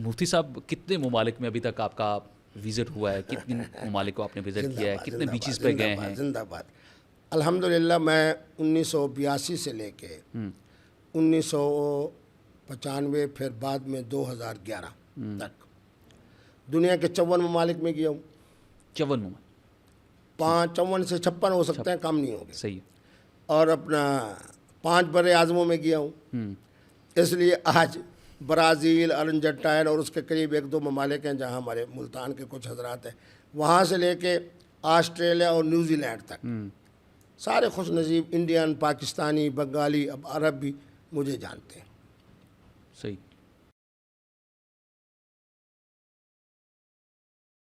मुफ्ती साहब, कितने ममालिक में अभी तक आपका विज़िट हुआ है? कितने ममालिक को आपने विज़िट किया है? कितने बीचेस पे गए हैं? जिंदाबाद। अल्हम्दुलिल्लाह मैं 1982 से लेके 1995 फिर बाद में 2011 तक दुनिया के 54 ममालिक में गया हूँ। 54 ममालिक, 54 से 56 हो सकते हैं, कम नहीं होंगे। सही है। और अपना 5 बड़े आज़मों में गया हूँ। इसलिए आज ब्राज़ील, अर्जेंटाइन और उसके करीब 1-2 ममालिक हैं जहाँ हमारे मुल्तान के कुछ हजरात हैं, वहाँ से लेके ऑस्ट्रेलिया और न्यूजीलैंड तक सारे खुश नसीब इंडियन, पाकिस्तानी, बंगाली, अब अरब भी मुझे जानते हैं। सही।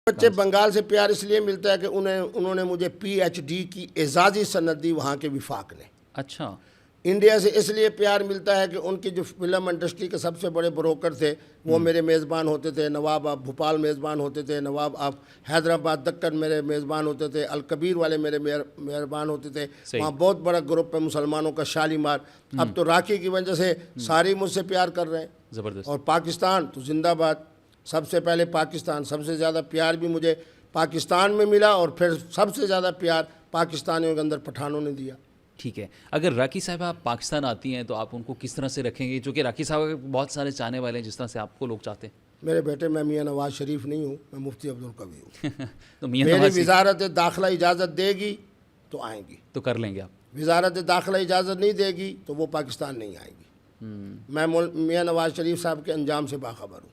बच्चे बंगाल से प्यार इसलिए मिलता है कि उन्होंने मुझे PhD की एजाज़ी सनद दी वहाँ के विफाक ने। अच्छा। इंडिया से इसलिए प्यार मिलता है कि उनकी जो फिल्म इंडस्ट्री के सबसे बड़े ब्रोकर थे वो मेरे मेज़बान होते थे। नवाब ऑफ भोपाल मेज़बान होते थे, नवाब ऑफ हैदराबाद दक्कन मेरे मेज़बान होते थे, अल कबीर वाले मेरे मेहरबान होते थे। वहाँ बहुत बड़ा ग्रुप है मुसलमानों का, शालीमार। अब तो राखी की वजह से सारे मुझसे प्यार कर रहे हैं। ज़बरदस्त। और पाकिस्तान तो जिंदाबाद। सबसे पहले पाकिस्तान, सबसे ज़्यादा प्यार भी मुझे पाकिस्तान में मिला और फिर सबसे ज़्यादा प्यार पाकिस्तानियों के अंदर पठानों ने दिया। ठीक है, अगर राखी साहब आप पाकिस्तान आती हैं तो आप उनको किस तरह से रखेंगे? चूँकि राखी साहब के बहुत सारे चाहने वाले हैं जिस तरह से आपको लोग चाहते हैं। मेरे बेटे, मैं मियाँ नवाज शरीफ नहीं हूँ, मैं मुफ्ती अब्दुल कवी हूँ। तो मियाँ मेरी नवाज वजारत दाखिला इजाज़त देगी तो आएंगी, तो कर लेंगे आप। वजारत दाखिला इजाज़त नहीं देगी तो वो पाकिस्तान नहीं आएगी। मैं मियाँ नवाज शरीफ साहब के अंजाम से बाखबर हूँ।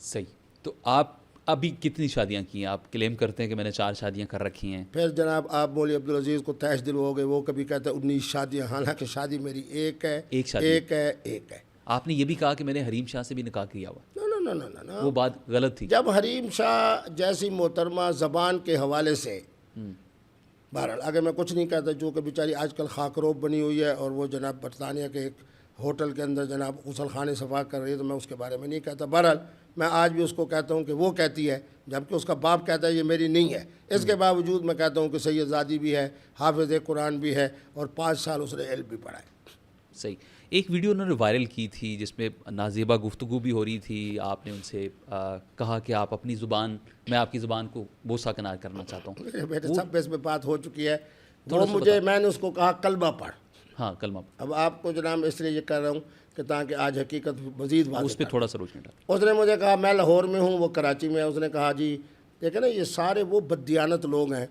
सही। तो आप अभी कितनी शादियां की हैं? आप क्लेम करते हैं कि मैंने 4 शादियां कर रखी हैं। फिर जनाब आप मौलवी अब्दुल अजीज़ को तैश दिल हो गए, वो कभी कहते हैं 19 शादियाँ, हालांकि शादी मेरी एक है। एक शादी। एक है। आपने ये भी कहा कि मैंने हरीम शाह से भी निकाह किया हुआ। No no no no no no, वो बात गलत थी। जब हरीम शाह जैसी मोहतरमा ज़बान के हवाले से, बहरहाल अगर मैं कुछ नहीं कहता, जो कि बेचारी आजकल खाकरोब बनी हुई है और वो जनाब बरतानिया के एक होटल के अंदर जनाब गुसल खाने सफा कर रही है, तो मैं उसके बारे में नहीं कहता। बहरहाल मैं आज भी उसको कहता हूँ कि वो कहती है, जबकि उसका बाप कहता है ये मेरी नहीं है। इसके बावजूद मैं कहता हूँ कि सैयदजादी भी है, हाफिज़ कुरान भी है और 5 साल उसने इल्म भी पढ़ा है। सही। एक वीडियो उन्होंने वायरल की थी जिसमें नाज़ेबा गुफ्तगू भी हो रही थी। आपने उनसे कहा कि आप अपनी ज़ुबान, मैं आपकी ज़ुबान को बोसा कनार करना चाहता हूँ। मेरे बेटे सब इस पर बात हो चुकी है। वो मुझे, मैंने उसको कहा कलमा पढ़। हाँ, कलमा। अब आपको जनाब इसलिए ये कर रहा हूँ कि ताकि आज हकीकत मज़ीद वाज़ेह उस पर थोड़ा सा रोशनी डाल। उसने मुझे कहा मैं लाहौर में हूँ, वो कराची में है। उसने कहा जी देखे ना, ये सारे वो बददियानत लोग हैं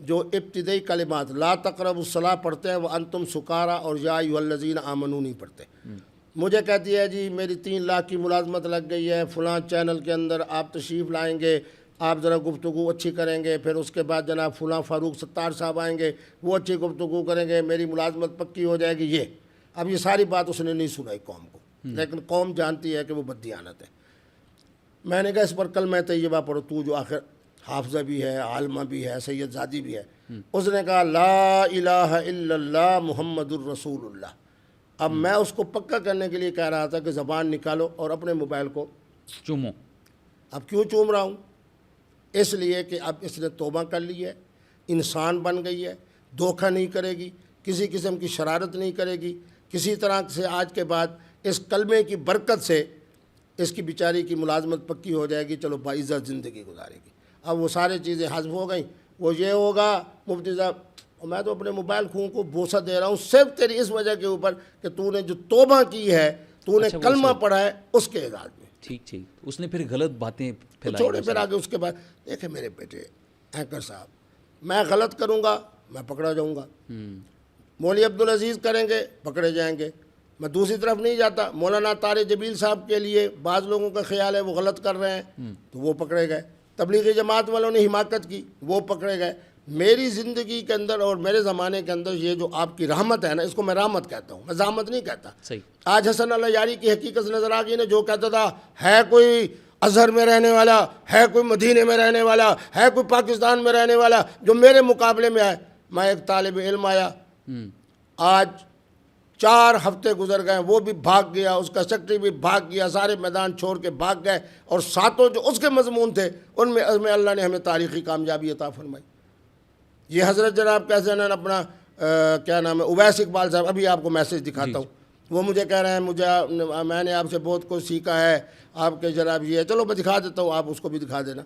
जो इब्तिदाई कलिमात ला तक़रबुस्सलाह पढ़ते हैं, वो अंतुम सुकारा और या अय्युहल्लज़ीना आमनू नहीं पढ़ते। मुझे कहती है जी मेरी 3 लाख की मुलाजमत लग गई है, फ़लाँ चैनल के अंदर आप तशरीफ़ लाएंगे, आप ज़रा गुफ्तगू अच्छी करेंगे, फिर उसके बाद जनाब फ़लाँ फ़ारूक सत्तार साहब आएंगे, वो अच्छी गुफ्तगू करेंगे, मेरी मुलाजमत पक्की हो जाएगी। ये अब ये सारी बात उसने नहीं सुनाई कौम को, लेकिन कौम जानती है कि वो बददियानत है। मैंने कहा इस पर कल मैं तय्यबा पढ़ो, तू जो आखिर हाफजा भी है, आलमा भी है, सैयदजादी भी है। उसने कहा ला इलाहा इल्लल्लाह मुहम्मदुर रसूलुल्लाह। अब मैं उसको पक्का करने के लिए कह रहा था कि ज़बान निकालो और अपने मोबाइल को चूमो। अब क्यों चूम रहा हूँ? इसलिए कि अब इसने तौबा कर ली है, इंसान बन गई है, धोखा नहीं करेगी, किसी किस्म की शरारत नहीं करेगी, किसी तरह से आज के बाद इस कलमे की बरकत से इसकी बेचारी की मुलाजमत पक्की हो जाएगी, चलो बाइज़्ज़त ज़िंदगी गुजारेगी। अब वो सारी चीज़ें हज़्फ़ हो गई। वो ये होगा मुफ्ती साहब, मैं तो अपने मोबाइल खून को बोसा दे रहा हूँ सिर्फ तेरी इस वजह के ऊपर कि तूने जो तौबा की है, तूने कलमा पढ़ा है, उसके एजाज़ में। ठीक ठीक। उसने फिर गलत बातें फैलाई। छोड़े फिर आगे उसके बाद देखे मेरे बेटे एंकर साहब, मैं गलत करूँगा मैं पकड़ा जाऊँगा, मौलवी अब्दुल अजीज़ करेंगे पकड़े जाएंगे। मैं दूसरी तरफ नहीं जाता। मौलाना तारिक जबील साहब के लिए बाज़ लोगों का ख्याल है वो गलत कर रहे हैं तो वो पकड़े गए। तबलीगी जमात वालों ने हिमाकत की, वो पकड़े गए। मेरी ज़िंदगी के अंदर और मेरे ज़माने के अंदर ये जो आपकी रहमत है ना, इसको मैं रहमत कहता हूँ, मैं ज़हमत नहीं कहता। सही। आज हसन अल्लाह यारी की हकीकत नज़र आ गई ना, जो कहता था है कोई अजहर में रहने वाला, है कोई मदीने में रहने वाला, है कोई पाकिस्तान में रहने वाला जो मेरे मुकाबले में आए। मैं एक तालिब इल्म आया, आज 4 हफ्ते गुजर गए, वो भी भाग गया, उसका सेक्रेटरी भी भाग गया, सारे मैदान छोड़ के भाग गए और सातों जो उसके मजमून थे उनमें अल्लाह ने हमें तारीख़ी कामयाबी अता फरमाई। ये हज़रत जनाब कैसे ना अपना क्या नाम है, उवैस इकबाल साहब, अभी आपको मैसेज दिखाता हूँ, वो मुझे कह रहे हैं मैंने आपसे बहुत कुछ सीखा है, आपके जनाब ये, चलो मैं दिखा देता हूँ, आप उसको भी दिखा देना।